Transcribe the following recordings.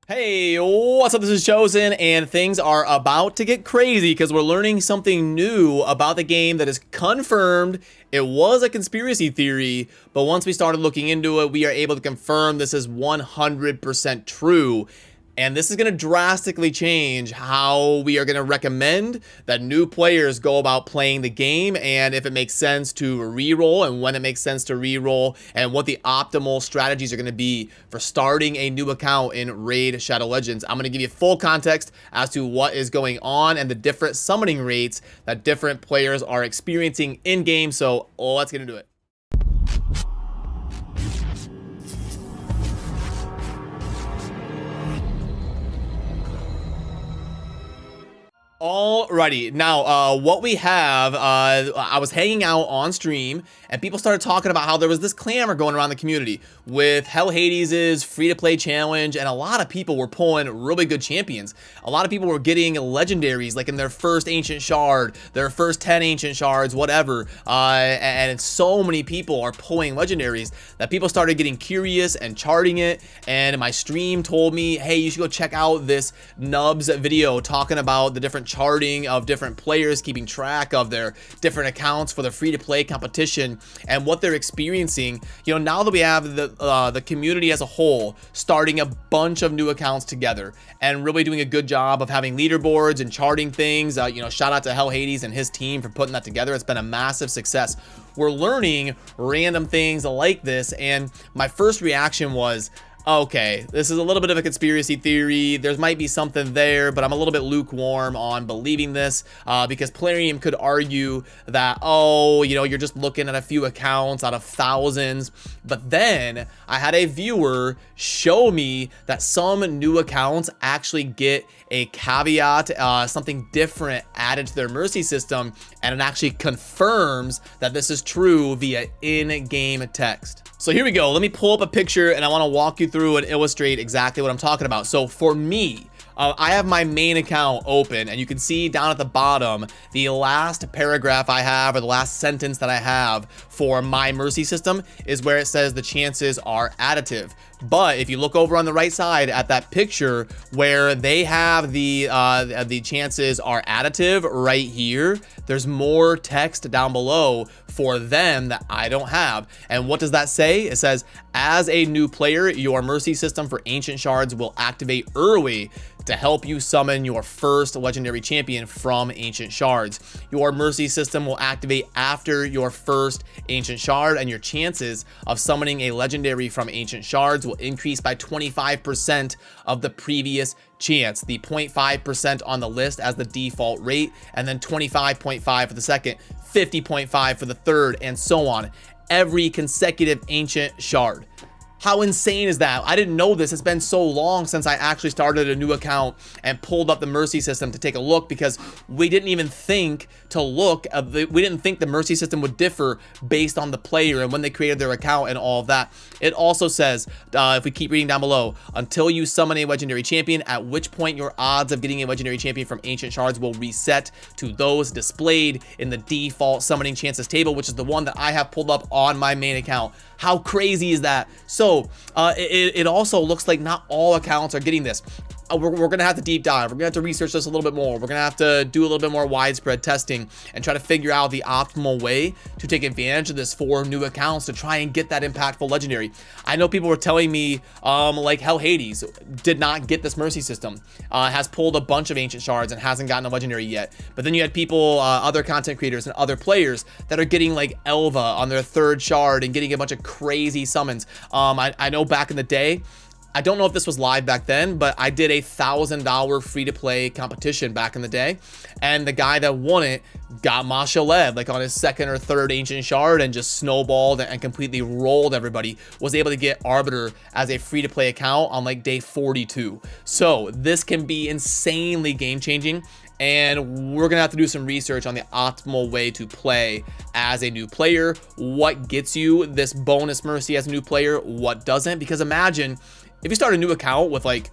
Hey, what's up? This is Chosen, and things are about to get crazy because we're learning something new about the game that is confirmed. It was a conspiracy theory, but once we started looking into it, we are able to confirm this is 100% true. And this is going to drastically change how we are going to recommend that new players go about playing the game, and if it makes sense to reroll and when it makes sense to reroll, and what the optimal strategies are going to be for starting a new account in Raid Shadow Legends. I'm going to give you full context as to what is going on and the different summoning rates that different players are experiencing in game. So let's get into it. Alrighty, now what we have, I was hanging out on stream and people started talking about how there was this clamor going around the community with Hell Hades' free-to-play challenge, and a lot of people were pulling really good champions. A lot of people were getting legendaries like in their first ancient shard, their first 10 ancient shards, whatever, and so many people are pulling legendaries that people started getting curious and charting it. And my stream told me, hey, you should go check out this Nubs video talking about the different charting of different players, keeping track of their different accounts for the free-to-play competition and what they're experiencing. You know, now that we have the community as a whole starting a bunch of new accounts together and really doing a good job of having leaderboards and charting things, you know, shout out to Hell Hades and his team for putting that together. It's been a massive success. We're learning random things like this, and my first reaction was, okay, this is a little bit of a conspiracy theory. There might be something there, but I'm a little bit lukewarm on believing this because Plarium could argue that, oh, you know, you're just looking at a few accounts out of thousands. But then I had a viewer show me that some new accounts actually get a caveat, something different added to their mercy system, and it actually confirms that this is true via in-game text. So here we go. Let me pull up a picture and I want to walk you through and illustrate exactly what I'm talking about. So for me, I have my main account open, and you can see down at the bottom the last paragraph I have, or the last sentence that I have for my mercy system, is where it says the chances are additive. But if you look over on the right side at that picture where they have the chances are additive right here, there's more text down below for them that I don't have. And what does that say? It says, as a new player, your mercy system for ancient shards will activate early to help you summon your first legendary champion from ancient shards. Your mercy system will activate after your first ancient shard, and your chances of summoning a legendary from ancient shards will increase by 25% of the previous chance. The 0.5% on the list as the default rate, and then 25.5 for the second, 50.5 for the third, and so on. Every consecutive ancient shard. How insane is that? I didn't know this. It's been so long since I actually started a new account and pulled up the mercy system to take a look, because we didn't even think to look. We didn't think the mercy system would differ based on the player and when they created their account and all of that. It also says, if we keep reading down below, until you summon a legendary champion, at which point your odds of getting a legendary champion from ancient shards will reset to those displayed in the default summoning chances table, which is the one that I have pulled up on my main account. How crazy is that? So it also looks like not all accounts are getting this. We're gonna have to deep dive. We're gonna have to research this a little bit more. We're gonna have to do a little bit more widespread testing and try to figure out the optimal way to take advantage of this for new accounts to try and get that impactful legendary. I know people were telling me like Hell Hades did not get this mercy system, has pulled a bunch of ancient shards and hasn't gotten a legendary yet. But then you had people, other content creators and other players that are getting like Elva on their third shard and getting a bunch of crazy summons. I know back in the day, I don't know if this was live back then, but I did a $1,000 free-to-play competition back in the day, and the guy that won it got Mashaled like on his second or third ancient shard and just snowballed and completely rolled everybody. Was able to get Arbiter as a free-to-play account on like day 42. So this can be insanely game-changing, and we're gonna have to do some research on the optimal way to play as a new player. What gets you this bonus mercy as a new player, what doesn't? Because imagine if you start a new account with like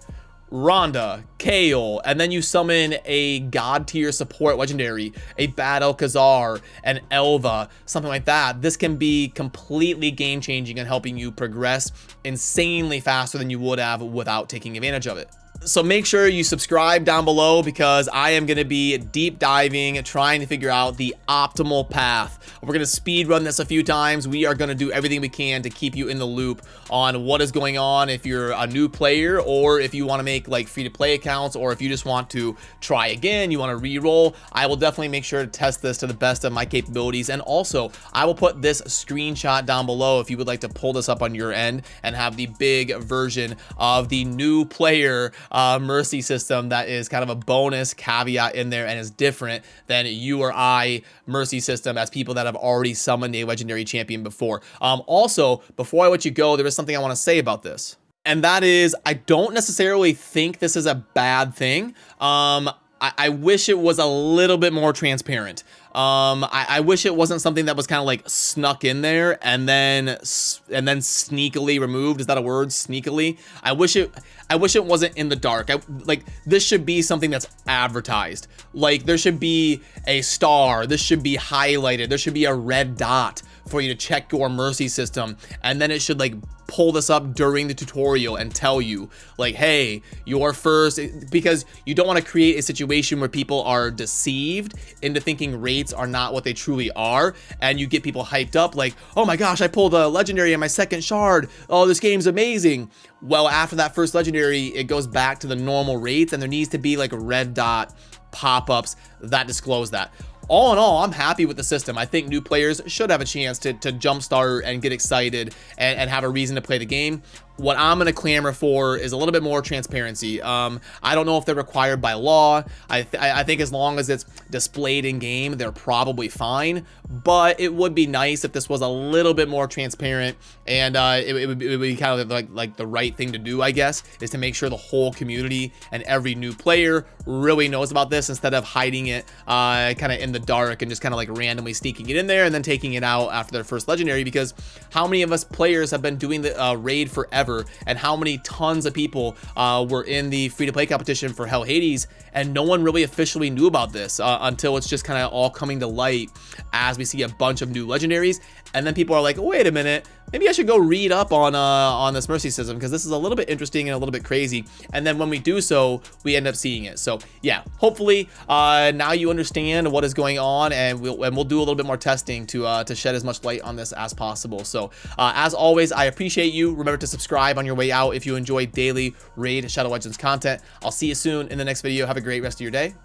Rhonda, Kale, and then you summon a god tier support legendary, a Bad Alcazar, an Elva, something like that. This can be completely game changing and helping you progress insanely faster than you would have without taking advantage of it. So make sure you subscribe down below, because I am going to be deep diving, trying to figure out the optimal path. We're going to speed run this a few times. We are going to do everything we can to keep you in the loop on what is going on if you're a new player, or if you want to make like free to play accounts, or if you just want to try again, you want to re-roll. I will definitely make sure to test this to the best of my capabilities. And also I will put this screenshot down below if you would like to pull this up on your end and have the big version of the new player mercy system that is kind of a bonus caveat in there and is different than you or I mercy system as people that have already summoned a legendary champion before. Also, before I let you go, there is something I want to say about this, and that is I don't necessarily think this is a bad thing. I wish it was a little bit more transparent. I wish it wasn't something that was kind of like snuck in there and then sneakily removed. Is that a word? Sneakily? I wish it wasn't in the dark. Like, this should be something that's advertised. Like, there should be a star. This should be highlighted. There should be a red dot for you to check your mercy system, and then it should like pull this up during the tutorial and tell you like, hey, you're first, because you don't want to create a situation where people are deceived into thinking rates are not what they truly are, and you get people hyped up like, oh my gosh, I pulled a legendary in my second shard, oh, this game's amazing. Well, after that first legendary, it goes back to the normal rates, and there needs to be like a red dot pop-ups that disclose that. All in all, I'm happy with the system. I think new players should have a chance to jumpstart and get excited and have a reason to play the game. What I'm going to clamor for is a little bit more transparency. I don't know if they're required by law. I think as long as it's displayed in game, they're probably fine. But it would be nice if this was a little bit more transparent, and it would be kind of like the right thing to do, I guess, is to make sure the whole community and every new player really knows about this, instead of hiding it kind of in the dark and just kind of like randomly sneaking it in there and then taking it out after their first legendary. Because how many of us players have been doing the raid forever, and how many tons of people were in the free-to-play competition for Hell Hades, and no one really officially knew about this until it's just kind of all coming to light as we see a bunch of new legendaries. And then people are like, wait a minute, maybe I should go read up on this mercy system, because this is a little bit interesting and a little bit crazy. And then when we do so, we end up seeing it. So yeah, hopefully now you understand what is going on, and we'll do a little bit more testing to shed as much light on this as possible. So as always, I appreciate you. Remember to subscribe on your way out if you enjoy daily Raid Shadow Legends content. I'll see you soon in the next video. Have a great rest of your day.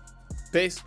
Peace.